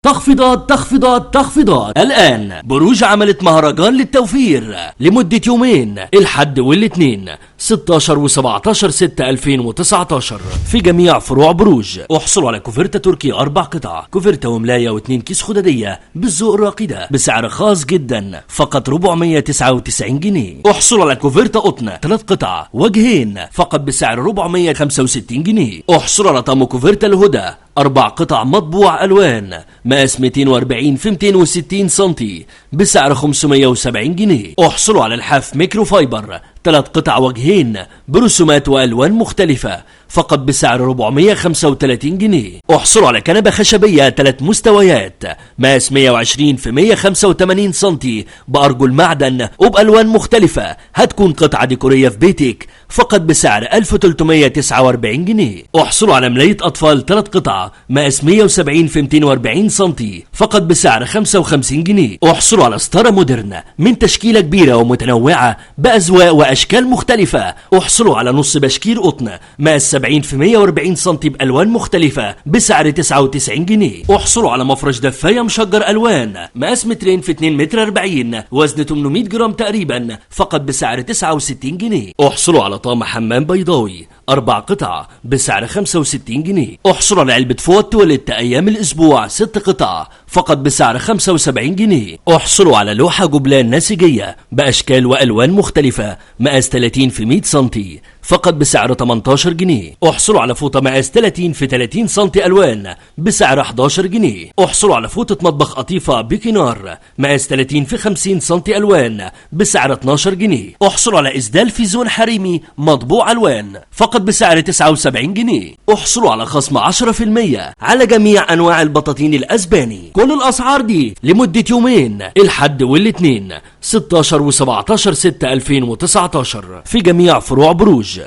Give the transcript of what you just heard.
تخفيضات الآن بروج عملت مهرجان للتوفير لمدة يومين، الحد والاثنين 16 و17 6 2019 في جميع فروع بروج. احصلوا على كوفرتة تركي 4 قطع، كوفرتة وملاية و2 كيس خددية بالذوق الراقدة بسعر خاص جدا فقط 499 جنيه. احصلوا على كوفرتة قطن 3 قطع وجهين فقط بسعر 465 جنيه. احصلوا على طقم كوفرتة الهدى 4 قطع مطبوع ألوان مقاس 240 في 260 سنتي بسعر 570 جنيه. احصلوا على الحاف ميكرو فايبر 3 قطع وجهين برسومات وألوان مختلفة فقط بسعر 435 جنيه. احصلوا على كنبة خشبية 3 مستويات مقاس 120 في 185 سنتي بأرجل معدن وبألوان مختلفة، هتكون قطعة ديكورية في بيتك فقط بسعر 1349 جنيه. احصلوا على ملاية أطفال 3 قطع مقاس 170 في 240 سنتي فقط بسعر 55 جنيه. احصلوا على ستارة مودرن من تشكيلة كبيرة ومتنوعة بأذواق وأشكال مختلفة. احصلوا على نص بشكير قطن مقاس 70 في 140 سنتي بألوان مختلفة بسعر 99 جنيه. احصلوا على مفرش دفاية مشجر ألوان مقاس 2 في 2 متر 40 وزن 800 جرام تقريبا فقط بسعر 69 جنيه. احصلوا على طقم حمام بيضاوي 4 قطع بسعر 65 جنيه. احصلوا على علبة فوط تواليت أيام الأسبوع 6 قطع فقط بسعر 75 جنيه. احصلوا على لوحة جبلان نسيجية بأشكال وألوان مختلفة مقاس 30 في 100 سنتي فقط بسعر 18 جنيه. احصلوا على فوطة مقاس 30 في 30 سنتي ألوان بسعر 11 جنيه. احصلوا على فوطة مطبخ قطيفة بيكينار مقاس 30 في 50 سنتي ألوان بسعر 12 جنيه. احصلوا على إسدال في زون حريمي مطبوع ألوان فقط بسعر 79 جنيه. احصلوا على خصم 10% على جميع أنواع البطاطين الأسباني. كل الأسعار دي لمدة يومين، الحد والاثنين 16 و17 6 2019 في جميع فروع بروج.